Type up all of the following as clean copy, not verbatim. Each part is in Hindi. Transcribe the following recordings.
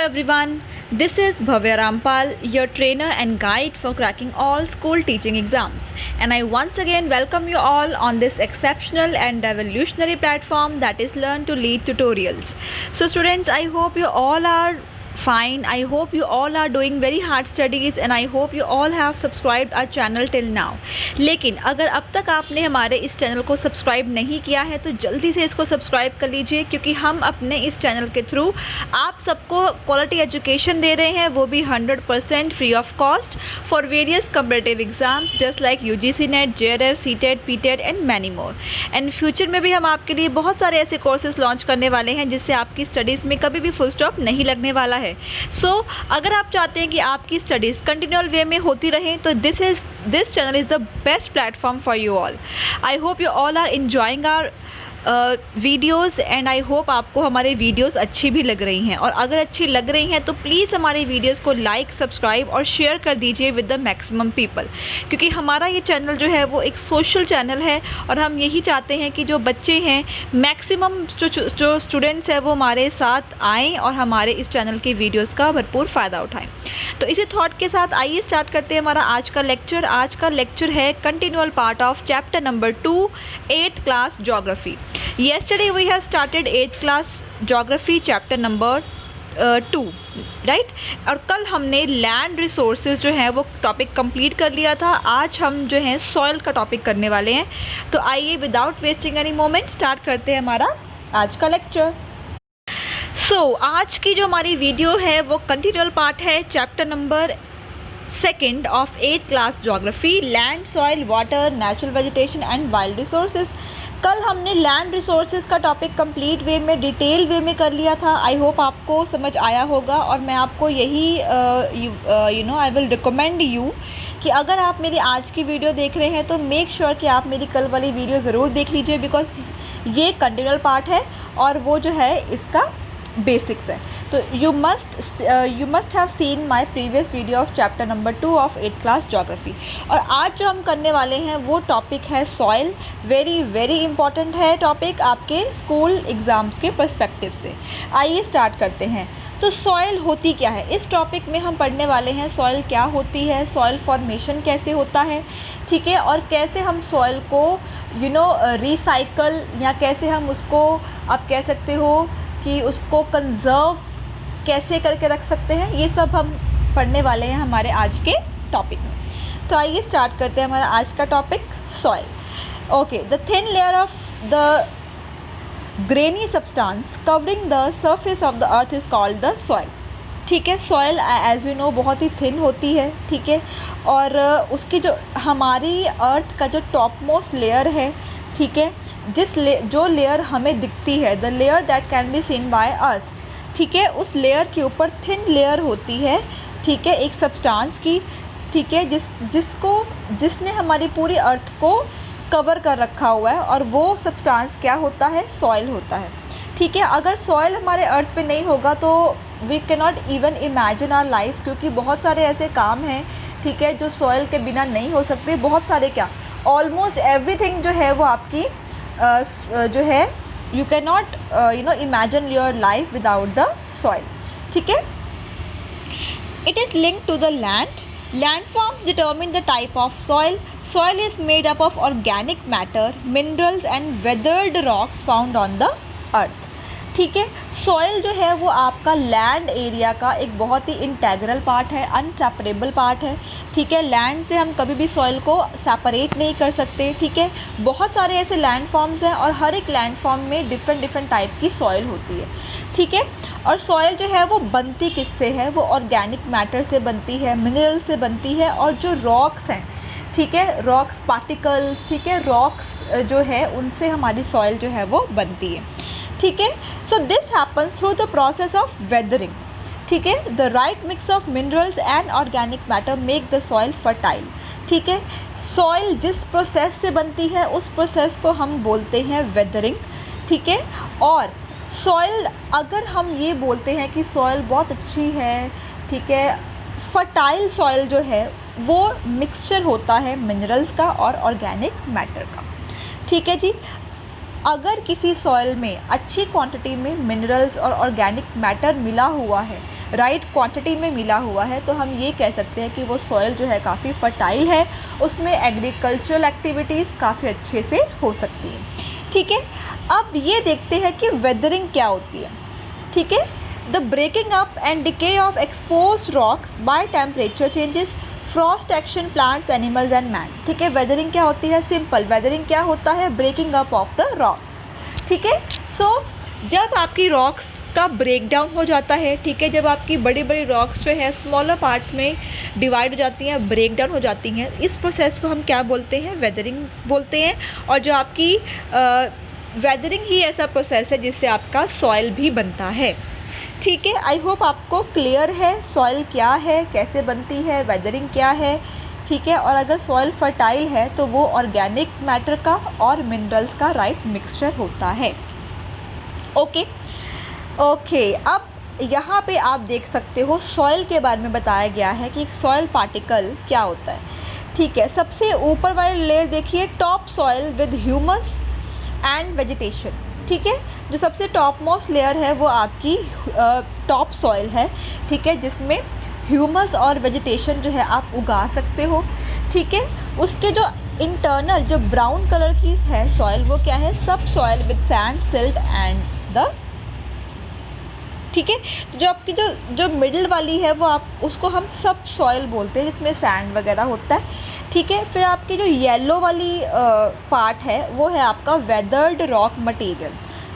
everyone, this is Bhavya Rampal, your trainer and guide for cracking all school teaching exams. And I once again welcome you all on this exceptional and revolutionary platform that is Learn to Lead Tutorials. So students, I hope you all are fine. I hope you all are doing very hard studies and I hope you all have subscribed our channel till now. लेकिन अगर अब तक आपने हमारे इस चैनल को सब्सक्राइब नहीं किया है तो जल्दी से इसको सब्सक्राइब कर लीजिए, क्योंकि हम अपने इस चैनल के थ्रू आप सबको क्वालिटी एजुकेशन दे रहे हैं, वो भी 100% free of cost for various competitive exams just like UGC net, JRF, CTET, PTET and many more. And future में भी हम आपके लिए बहुत सारे ऐसे कोर्सेज लॉन्च करने वाले हैं जिससे आपकी स्टडीज़ में कभी भी फुल स्टॉप नहीं लगने वाला है. सो अगर आप चाहते हैं कि आपकी स्टडीज़ कंटिन्यूअल वे में होती रहें तो this channel is the best platform for you all. I hope you all are enjoying our videos and I hope आपको हमारे वीडियोज़ अच्छी भी लग रही हैं. और अगर अच्छी लग रही हैं तो प्लीज़ हमारे वीडियोज़ को लाइक, सब्सक्राइब और शेयर कर दीजिए विद द मैक्सिमम पीपल, क्योंकि हमारा ये चैनल जो है वो एक सोशल चैनल है और हम यही चाहते हैं कि जो बच्चे हैं मैक्सिमम जो स्टूडेंट्स हैं वो हमारे साथ आएँ और हमारे इस चैनल की वीडियोज़ का भरपूर फ़ायदा उठाएँ. तो इसी थॉट के साथ आइए स्टार्ट करते हैं हमारा आज का लेक्चर. आज का लेक्चर है continual part of chapter number 2, 8th class geography. Yesterday we have started 8th class geography chapter number 2, right. और कल हमने लैंड रिसोर्सेज जो है वो टॉपिक कंप्लीट कर लिया था. आज हम जो है सॉइल का टॉपिक करने वाले हैं. तो आइए without wasting any moment start करते हैं हमारा आज का लेक्चर. आज की जो हमारी वीडियो है वो कंटिन्यूअल पार्ट है chapter number 2 of 8th class geography, land, soil, water, natural vegetation and wild resources. कल हमने लैंड रिसोर्सेज का टॉपिक कंप्लीट वे में, डिटेल वे में कर लिया था. आई होप आपको समझ आया होगा और मैं आपको यही आई विल रिकमेंड यू कि अगर आप मेरी आज की वीडियो देख रहे हैं तो मेक श्योर कि आप मेरी कल वाली वीडियो ज़रूर देख लीजिए, बिकॉज ये कंटिन्यूअल पार्ट है और वो जो है इसका बेसिक्स है. तो you must have seen my previous video of chapter number 2 of 8th class geography. और आज जो हम करने वाले हैं वो टॉपिक है सॉइल. वेरी वेरी इंपॉर्टेंट है टॉपिक आपके स्कूल एग्ज़ाम्स के पर्सपेक्टिव से. आइए स्टार्ट करते हैं. तो सॉइल होती क्या है, इस टॉपिक में हम पढ़ने वाले हैं. सॉइल क्या होती है, सॉइल फॉर्मेशन कैसे होता है, ठीक है, और कैसे हम सॉइल को रिसाइकल या कैसे हम उसको आप कह सकते हो कि उसको कंज़र्व कैसे करके रख सकते हैं, ये सब हम पढ़ने वाले हैं हमारे आज के टॉपिक में. तो आइए स्टार्ट करते हैं हमारा आज का topic soil. Okay, the thin layer of the granny substance covering the surface of the earth is called the soil. ठीक है, सॉइल एज यू नो बहुत ही थिन होती है, ठीक है, और उसकी जो हमारी अर्थ का जो टॉप मोस्ट लेयर है, ठीक है, जो लेयर हमें दिखती है, the layer that can be seen by us, ठीक है, उस लेयर के ऊपर थिन लेयर होती है, ठीक है, एक सब्सटेंस की, ठीक है, जिसने हमारी पूरी अर्थ को कवर कर रखा हुआ है, और वो सब्सटेंस क्या होता है, सॉइल होता है. ठीक है, अगर सॉइल हमारे अर्थ पे नहीं होगा तो we can not even imagine our life, क्योंकि बहुत सारे ऐसे काम हैं, ठीक है, जो सॉइल के बिना नहीं हो सकते. बहुत सारे क्या, ऑलमोस्ट एवरीथिंग जो है वो आपकी जो है you can not imagine your life without the soil. ठीक है, it is linked to the land. Landforms determine the type of soil. Soil is made up of organic matter, minerals and weathered rocks found on the earth. ठीक है, सॉइल जो है वो आपका लैंड एरिया का एक बहुत ही इंटेग्रल पार्ट है, अनसेपरेबल पार्ट है. ठीक है, लैंड से हम कभी भी सॉइल को सेपरेट नहीं कर सकते. ठीक है, बहुत सारे ऐसे लैंड फॉर्म्स हैं और हर एक लैंड फॉर्म में डिफरेंट टाइप की सॉइल होती है. ठीक है, और सॉइल जो है वो बनती किससे है, वो ऑर्गेनिक मैटर से बनती है, मिनरल से बनती है, और जो रॉक्स हैं, ठीक है, रॉक्स पार्टिकल्स, ठीक है, रॉक्स जो है उनसे हमारी सॉइल जो है वो बनती है. ठीक है, so this happens through the process of weathering. ठीक है, the right mix of minerals and organic matter make the soil fertile. ठीक है, सॉइल जिस प्रोसेस से बनती है उस प्रोसेस को हम बोलते हैं वेदरिंग. ठीक है, और सॉइल अगर हम ये बोलते हैं कि सॉइल बहुत अच्छी है, ठीक है, फर्टाइल सॉइल जो है वो मिक्सचर होता है मिनरल्स का और ऑर्गेनिक मैटर का. ठीक है जी, अगर किसी सॉइल में अच्छी क्वांटिटी में मिनरल्स और ऑर्गेनिक मैटर मिला हुआ है, राइट क्वांटिटी में मिला हुआ है तो हम ये कह सकते हैं कि वो सॉइल जो है काफ़ी फर्टाइल है, उसमें एग्रीकल्चरल एक्टिविटीज़ काफ़ी अच्छे से हो सकती हैं। ठीक है, अब ये देखते हैं कि वेदरिंग क्या होती है। ठीक है, the breaking up and decay of exposed rocks by temperature changes, frost action plants, animals and man. ठीक है, वेदरिंग क्या होती है? सिंपल, वेदरिंग क्या होता है? Breaking up of the rocks. ठीक है, सो जब आपकी रॉक्स का ब्रेक डाउन हो जाता है, ठीक है, जब आपकी बड़ी बड़ी रॉक्स जो है स्मॉलर पार्ट्स में डिवाइड हो जाती हैं, ब्रेक डाउन हो जाती हैं, इस प्रोसेस को हम क्या बोलते हैं? वेदरिंग बोलते हैं। और जो आपकी वेदरिंग ही ऐसा प्रोसेस है जिससे आपका सॉइल भी बनता है। ठीक है, आई होप आपको क्लियर है सॉइल क्या है, कैसे बनती है, वेदरिंग क्या है। ठीक है, और अगर सॉइल फर्टाइल है तो वो ऑर्गेनिक मैटर का और मिनरल्स का राइट मिक्सचर होता है। ओके, अब यहाँ पे आप देख सकते हो सॉइल के बारे में बताया गया है कि सॉइल पार्टिकल क्या होता है। ठीक है, सबसे ऊपर वाली लेयर देखिए, top soil with humus and vegetation. ठीक है, जो सबसे टॉप मोस्ट लेयर है वो आपकी टॉप सॉइल है। ठीक है, जिसमें ह्यूमस और वेजिटेशन जो है आप उगा सकते हो। ठीक है, उसके जो इंटरनल जो ब्राउन कलर की है सॉइल वो क्या है? सब soil with sand, silt and the. ठीक है, तो जो आपकी जो मिडिल वाली है वो आप उसको हम सब सॉइल बोलते हैं जिसमें सैंड वगैरह होता है। ठीक है, फिर आपकी जो येलो वाली पार्ट है वो है आपका वेदर्ड रॉक मटेरियल।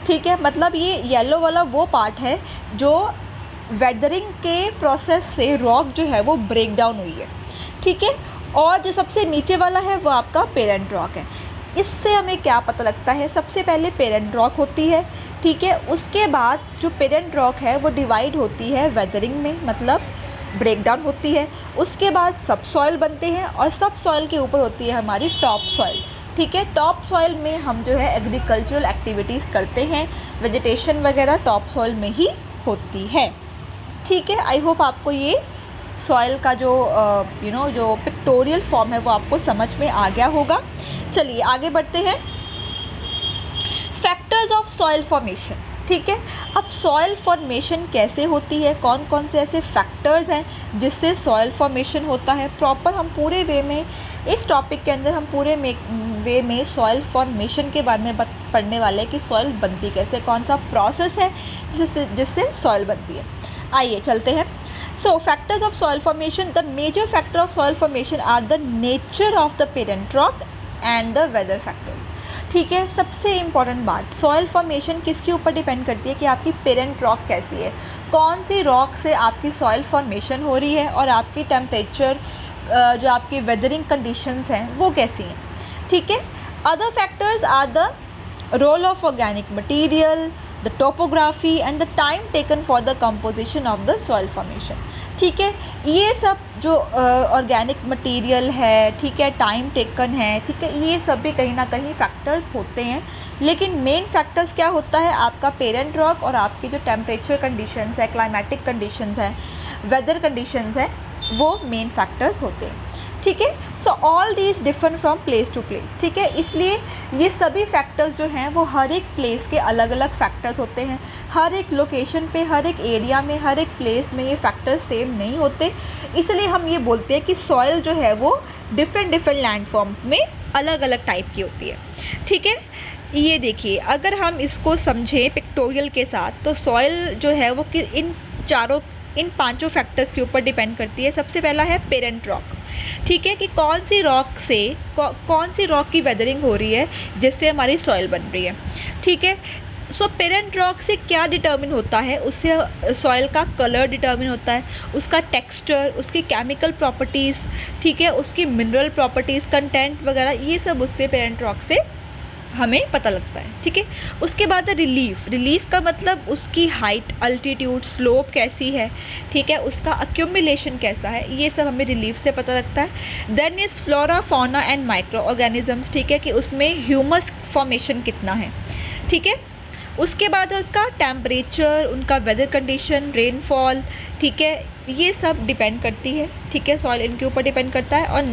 ठीक है, मतलब ये येलो वाला वो पार्ट है जो वेदरिंग के प्रोसेस से रॉक जो है वो ब्रेक डाउन हुई है। ठीक है, और जो सबसे नीचे वाला है वो आपका पेरेंट रॉक है। इससे हमें क्या पता लगता है? सबसे पहले पेरेंट रॉक होती है। ठीक है, उसके बाद जो पेरेंट रॉक है वो डिवाइड होती है वेदरिंग में, मतलब ब्रेक डाउन होती है। उसके बाद सब सॉइल बनते हैं और सब सॉइल के ऊपर होती है हमारी टॉप सॉइल। ठीक है, टॉप सॉइल में हम जो है एग्रीकल्चरल एक्टिविटीज़ करते हैं, वेजिटेशन वगैरह टॉप सॉइल में ही होती है। ठीक है, आई होप आपको ये सॉइल का जो जो पिक्टोरियल फॉर्म है वो आपको समझ में आ गया होगा। चलिए आगे बढ़ते हैं। Factors of soil formation. ठीक है, अब सॉइल फॉर्मेशन कैसे होती है, कौन कौन से ऐसे फैक्टर्स हैं जिससे सॉइल फॉर्मेशन होता है, प्रॉपर हम पूरे वे में इस टॉपिक के अंदर हम पूरे वे में सॉइल फॉर्मेशन के बारे में पढ़ने वाले हैं कि सॉइल बनती कैसे, कौन सा प्रोसेस है जिससे सॉइल बनती है। आइए चलते हैं। So factors of soil formation, the major factor of soil formation are the nature of the parent rock and the weather factors. ठीक है, सबसे इम्पॉर्टेंट बात, सॉइल फॉर्मेशन किसके ऊपर डिपेंड करती है कि आपकी पेरेंट रॉक कैसी है, कौन सी रॉक से आपकी सॉइल फॉर्मेशन हो रही है और आपकी टेम्परेचर जो आपकी वेदरिंग कंडीशंस हैं वो कैसी हैं। ठीक है, other factors are the role of organic material, the topography and the time taken for the composition of the soil formation. ठीक है, ये सब जो ऑर्गेनिक मटेरियल है, ठीक है, टाइम टेकन है, ठीक है, ये सब भी कहीं ना कहीं फैक्टर्स होते हैं। लेकिन मेन फैक्टर्स क्या होता है? आपका पेरेंट रॉक और आपकी जो टेम्परेचर कंडीशंस है, क्लाइमेटिक कंडीशंस हैं, वेदर कंडीशंस हैं, वो मेन फैक्टर्स होते हैं। ठीक है, so all these differ from place to place. ठीक है, इसलिए ये सभी फैक्टर्स जो हैं वो हर एक प्लेस के अलग अलग फैक्टर्स होते हैं। हर एक लोकेशन पे, हर एक एरिया में, हर एक प्लेस में ये फैक्टर्स सेम नहीं होते। इसलिए हम ये बोलते हैं कि सॉइल जो है वो डिफरेंट लैंडफॉर्म्स में अलग अलग टाइप की होती है। ठीक है, ये देखिए, अगर हम इसको समझें पिक्टोरियल के साथ तो सॉइल जो है वो इन पांचों फैक्टर्स के ऊपर डिपेंड करती है। सबसे पहला है पेरेंट रॉक। ठीक है, कि कौन सी रॉक की वेदरिंग हो रही है जिससे हमारी सॉइल बन रही है। ठीक है, सो पेरेंट रॉक से क्या डिटर्मिन होता है? उससे सॉइल का कलर डिटर्मिन होता है, उसका टेक्सचर, उसकी केमिकल प्रॉपर्टीज़, ठीक है, उसकी मिनरल प्रॉपर्टीज़, कंटेंट वगैरह, ये सब उससे पेरेंट रॉक से हमें पता लगता है। ठीक है, उसके बाद रिलीफ का मतलब उसकी हाइट, अल्टीट्यूड, स्लोप कैसी है, ठीक है, उसका अक्यूमुलेशन कैसा है, ये सब हमें रिलीफ से पता लगता है। Then is flora, fauna and micro organisms. ठीक है, कि उसमें ह्यूमस फॉर्मेशन कितना है। ठीक है, उसके बाद है उसका टेम्परेचर, उनका वेदर कंडीशन, रेनफॉल। ठीक है, ये सब डिपेंड करती है। ठीक है, सॉइल इनके ऊपर डिपेंड करता है। और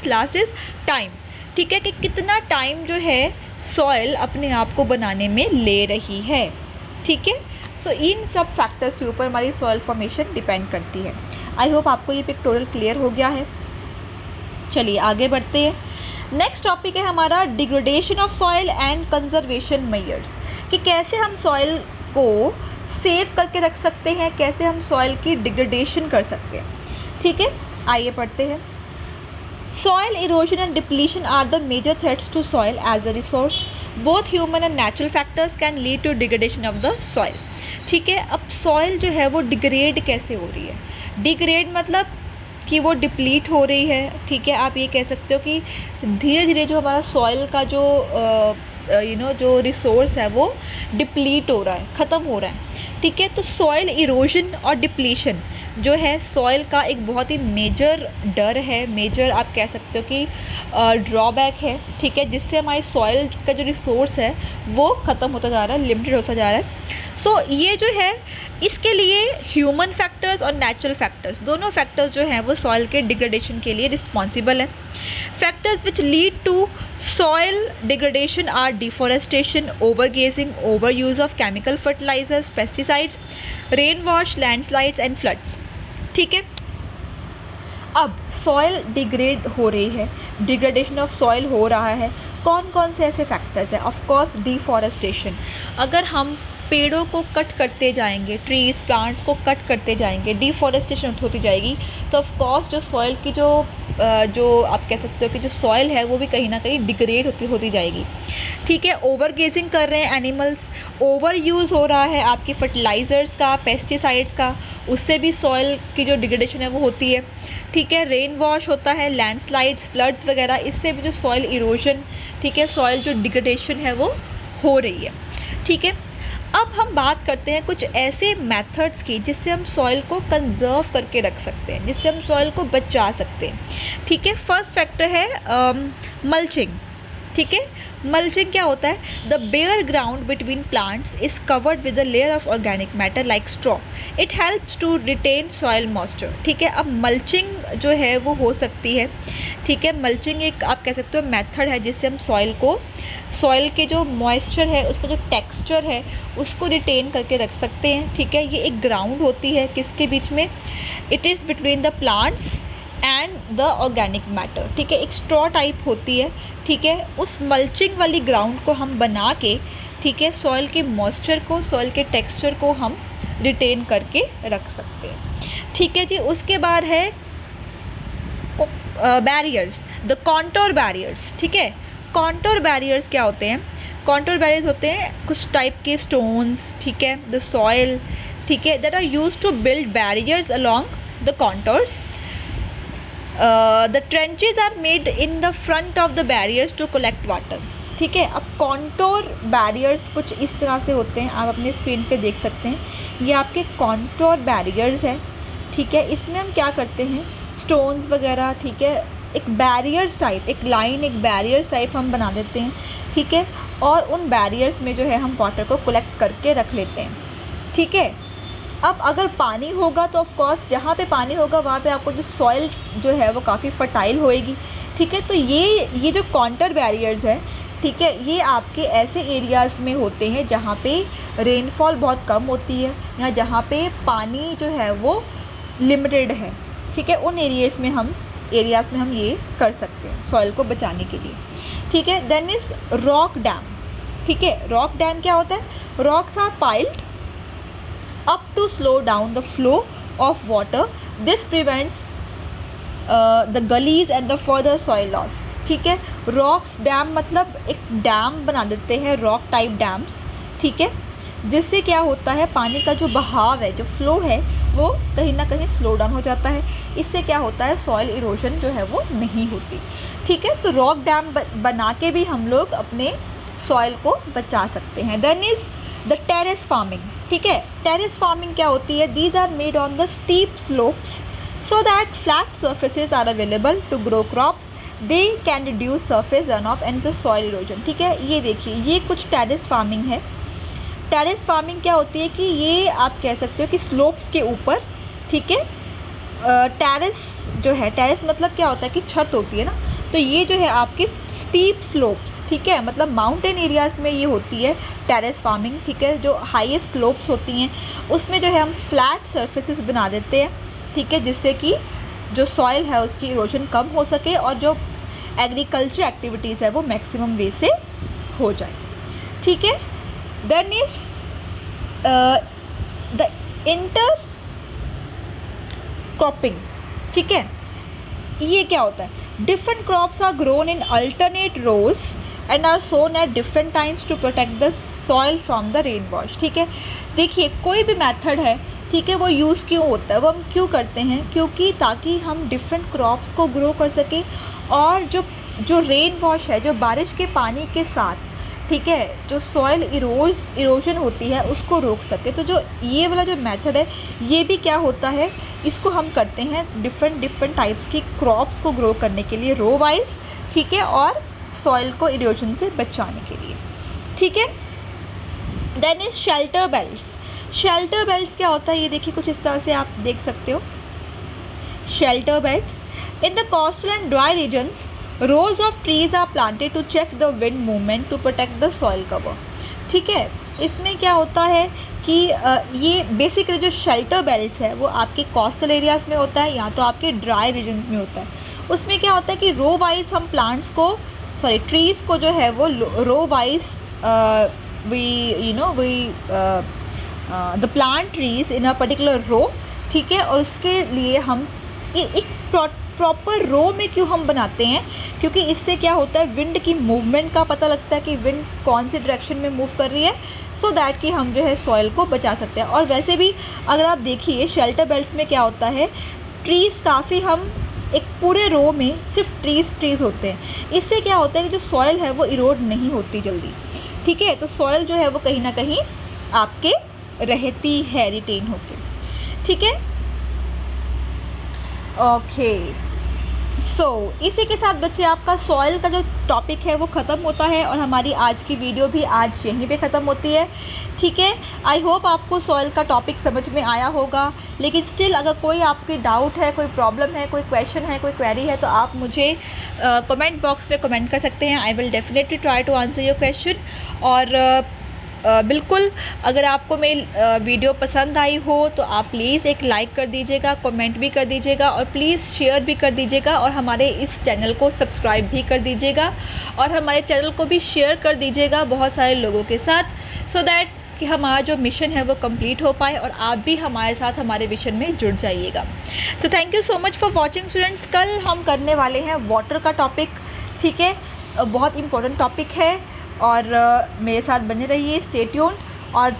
लास्ट इज़ टाइम। ठीक है, कि कितना टाइम जो है सॉइल अपने आप को बनाने में ले रही है। ठीक है, सो इन सब फैक्टर्स के ऊपर हमारी सॉइल फॉर्मेशन डिपेंड करती है। आई होप आपको ये पिक्टोरियल क्लियर हो गया है। चलिए आगे बढ़ते हैं। नेक्स्ट टॉपिक है हमारा degradation of soil and conservation measures, कि कैसे हम सॉइल को सेव करके रख सकते हैं, कैसे हम सॉइल की डिग्रेडेशन कर सकते हैं। ठीक है, आइए पढ़ते हैं। Soil erosion and depletion are the major threats to soil as a resource. Both human and natural factors can lead to degradation of the soil. ठीक है, अब सॉइल जो है वो डिग्रेड कैसे हो रही है? डिग्रेड मतलब कि वो डिप्लीट हो रही है। ठीक है, आप ये कह सकते हो कि धीरे धीरे जो हमारा सॉइल का जो जो रिसोर्स है वो डिप्लीट हो रहा है, ख़त्म हो रहा है। ठीक है, तो सॉइल इरोजन और डिप्लीशन जो है सॉइल का एक बहुत ही मेजर डर है, मेजर आप कह सकते हो कि ड्रॉबैक है। ठीक है, जिससे हमारी सॉइल का जो रिसोर्स है वो ख़त्म होता जा रहा है, लिमिटेड होता जा रहा है। सो ये जो है इसके लिए ह्यूमन फैक्टर्स और नेचुरल फैक्टर्स, दोनों फैक्टर्स जो हैं वो सॉइल के डिग्रेडेशन के लिए रिस्पॉन्सिबल हैं। Factors which lead to soil degradation are deforestation, overgrazing, over use of chemical fertilisers, pesticides, rain wash, landslides and floods. ठीक है, अब सॉइल डिग्रेड हो रही है, डिग्रेडेशन ऑफ सॉइल हो रहा है। कौन कौन से ऐसे फैक्टर्स हैं? ऑफ कोर्स डिफॉरेस्टेशन, अगर हम पेड़ों को कट करते जाएंगे, ट्रीज़ प्लांट्स को कट करते जाएंगे, डिफॉरेस्टेशन होती जाएगी, तो ऑफ कोर्स जो सॉइल की जो आप कह सकते हो कि जो सॉइल है वो भी कहीं ना कहीं डिग्रेड होती जाएगी। ठीक है, ओवर गेजिंग कर रहे हैं एनिमल्स, ओवर यूज़ हो रहा है आपके फर्टिलाइज़र्स का, पेस्टिसाइड्स का, उससे भी सॉइल की जो डिग्रेडेशन है वो होती है। ठीक है, रेन वॉश होता है, लैंडस्लाइड्स, फ्लड्स वगैरह, इससे भी जो सॉइल इरोजन, ठीक है, सॉइल जो डिग्रेडेशन है वो हो रही है। ठीक है, अब हम बात करते हैं कुछ ऐसे मेथड्स की जिससे हम सॉइल को कंजर्व करके रख सकते हैं, जिससे हम सॉइल को बचा सकते हैं। ठीक है, फर्स्ट फैक्टर है मल्चिंग। ठीक है, मल्चिंग क्या होता है? The bare ground between plants is covered with a layer of organic matter like straw, it helps to retain soil moisture. ठीक है, अब मल्चिंग जो है वो हो सकती है। ठीक है, मल्चिंग एक आप कह सकते हो मेथड है जिससे हम सॉइल के जो मॉइस्चर है, उसका जो टेक्सचर है उसको रिटेन करके रख सकते हैं। ठीक है, ये एक ग्राउंड होती है किसके बीच में? It is between the plants and the organic matter. ठीक है, एक स्ट्रॉ टाइप होती है। ठीक है, उस मल्चिंग वाली ग्राउंड को हम बना के, ठीक है, सॉइल के मॉइस्चर को, सॉइल के टेक्सचर को हम रिटेन करके रख सकते हैं। ठीक है जी, उसके बाद है बैरियर्स, द कॉन्टोर बैरियर्स। ठीक है, कॉन्टोर बैरियर्स क्या होते हैं? कॉन्टोर बैरियर्स होते हैं कुछ टाइप के स्टोन्स, ठीक है, द सॉइल, ठीक है, that are used to build barriers along the contours. The trenches are made in the front of the barriers to collect water. ठीक है, अब कॉन्टोर बैरियर्स कुछ इस तरह से होते हैं, आप अपने स्क्रीन पे देख सकते हैं, ये आपके कॉन्टोर बैरियर्स हैं। ठीक है, इसमें हम क्या करते हैं, स्टोन्स वगैरह, ठीक है, एक बैरियर्स टाइप, एक लाइन, एक बैरियर्स टाइप हम बना देते हैं। ठीक है, और उन बैरियर्स में जो है हम वाटर को कलेक्ट करके रख लेते हैं। ठीक है, अब अगर पानी होगा तो ऑफ कोर्स जहाँ पे पानी होगा वहाँ पे आपको जो सॉइल जो है वो काफ़ी फर्टाइल होएगी। ठीक है, तो ये जो कॉन्टर बैरियर्स है, ठीक है, ये आपके ऐसे एरियाज़ में होते हैं जहाँ पे रेनफॉल बहुत कम होती है या जहाँ पे पानी जो है वो लिमिटेड है। ठीक है, उन एरियाज़ में हम ये कर सकते हैं सॉइल को बचाने के लिए। ठीक है, देन इज़ रॉक डैम। ठीक है, रॉक डैम क्या होता है? Rocks are piled up to slow down the flow of water. This prevents the gullies and the further soil loss. ठीक है, रॉक्स डैम मतलब एक डैम बना देते हैं, रॉक टाइप डैम्स। ठीक है, जिससे क्या होता है, पानी का जो बहाव है, जो फ्लो है, वो कहीं ना कहीं स्लो डाउन हो जाता है। इससे क्या होता है, सॉइल इरोजन जो है वो नहीं होती। ठीक है, तो रॉक डैम बना के भी हम लोग अपने सॉइल को बचा सकते हैं। Then is the terrace farming. ठीक है, टेरेस फार्मिंग क्या होती है? These are made on the steep slopes so that flat surfaces are available to grow crops, they can reduce surface run off and the soil erosion. ठीक है, ये देखिए, ये कुछ टेरेस फार्मिंग है। टेरेस फार्मिंग क्या होती है कि ये आप कह सकते हो कि स्लोप्स के ऊपर, ठीक है, टेरेस जो है, टेरेस मतलब क्या होता है कि छत होती है ना, तो ये जो है आपके स्टीप स्लोप्स, ठीक है, मतलब माउंटेन एरियाज़ में ये होती है टेरेस फार्मिंग, ठीक है, जो हाईएस्ट स्लोप्स होती हैं उसमें जो है हम फ्लैट सर्फेसिस बना देते हैं, ठीक है, जिससे कि जो सॉइल है उसकी इरोजन कम हो सके और जो एग्रीकल्चर एक्टिविटीज़ है वो मैक्सिमम वे से हो जाए, ठीक है। Then is the intercropping, ठीक है, ये क्या होता है, different crops are grown in alternate rows and are sown at different times to protect the soil from the rain wash, ठीक है। देखिए कोई भी मेथड है, ठीक है, वो यूज़ क्यों होता है, वो हम क्यों करते हैं, क्योंकि ताकि हम डिफरेंट क्रॉप्स को ग्रो कर सकें और जो रेन वॉश है, जो बारिश के पानी के साथ, ठीक है, जो सॉइल इरोजन होती है उसको रोक सके। तो जो ये वाला जो मेथड है ये भी क्या होता है, इसको हम करते हैं डिफरेंट टाइप्स की क्रॉप्स को ग्रो करने के लिए रो वाइज, ठीक है, और सॉइल को इरोजन से बचाने के लिए, ठीक है। Then is shelter belts. Shelter belts क्या होता है, ये देखिए कुछ इस तरह से आप देख सकते हो। Shelter belts in the coastal and dry regions rows of trees are planted to check the wind movement to protect the soil cover, ठीक है। इसमें क्या होता है कि ये बेसिकली जो शेल्टर बेल्ट्स है वो आपके कोस्टल एरियाज़ में होता है या तो आपके ड्राई रीजन्स में होता है। उसमें क्या होता है कि रो वाइज हम प्लांट्स को ट्रीज़ को जो है वो row wise we the plant trees in a particular row, ठीक है, और उसके लिए हम एक प्रॉपर रो में क्यों हम बनाते हैं, क्योंकि इससे क्या होता है विंड की मूवमेंट का पता लगता है कि विंड कौन सी डायरेक्शन में मूव कर रही है, सो दैट कि हम जो है सॉइल को बचा सकते हैं। और वैसे भी अगर आप देखिए शेल्टर बेल्ट्स में क्या होता है, ट्रीज़ काफ़ी हम एक पूरे रो में सिर्फ ट्रीज़ होते हैं। इससे क्या होता है कि जो सॉइल है वो इरोड नहीं होती जल्दी, ठीक है, तो सॉइल जो है वो कहीं ना कहीं आपके रहती है रिटेन होके, ठीक है। ओके, सो इसी के साथ बच्चे आपका सॉइल का जो टॉपिक है वो ख़त्म होता है और हमारी आज की वीडियो भी आज यहीं पे ख़त्म होती है, ठीक है। आई होप आपको सॉइल का टॉपिक समझ में आया होगा, लेकिन स्टिल अगर कोई आपकी डाउट है, कोई प्रॉब्लम है, कोई क्वेश्चन है, कोई क्वेरी है तो आप मुझे कमेंट बॉक्स में कमेंट कर सकते हैं। I will definitely try to answer your question. और बिल्कुल अगर आपको मेरी वीडियो पसंद आई हो तो आप प्लीज़ एक लाइक कर दीजिएगा, कमेंट भी कर दीजिएगा और प्लीज़ शेयर भी कर दीजिएगा और हमारे इस चैनल को सब्सक्राइब भी कर दीजिएगा और हमारे चैनल को भी शेयर कर दीजिएगा बहुत सारे लोगों के साथ, सो दैट कि हमारा जो मिशन है वो कंप्लीट हो पाए और आप भी हमारे साथ हमारे मिशन में जुड़ जाइएगा। So thank you so much for watching students. कल हम करने वाले हैं वाटर का टॉपिक, ठीक है, बहुत इम्पोर्टेंट टॉपिक है और मेरे साथ बने रहिए, स्टे ट्यून्ड। और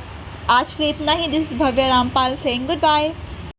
आज के लिए इतना ही। This is Bhavya Rampal saying good bye.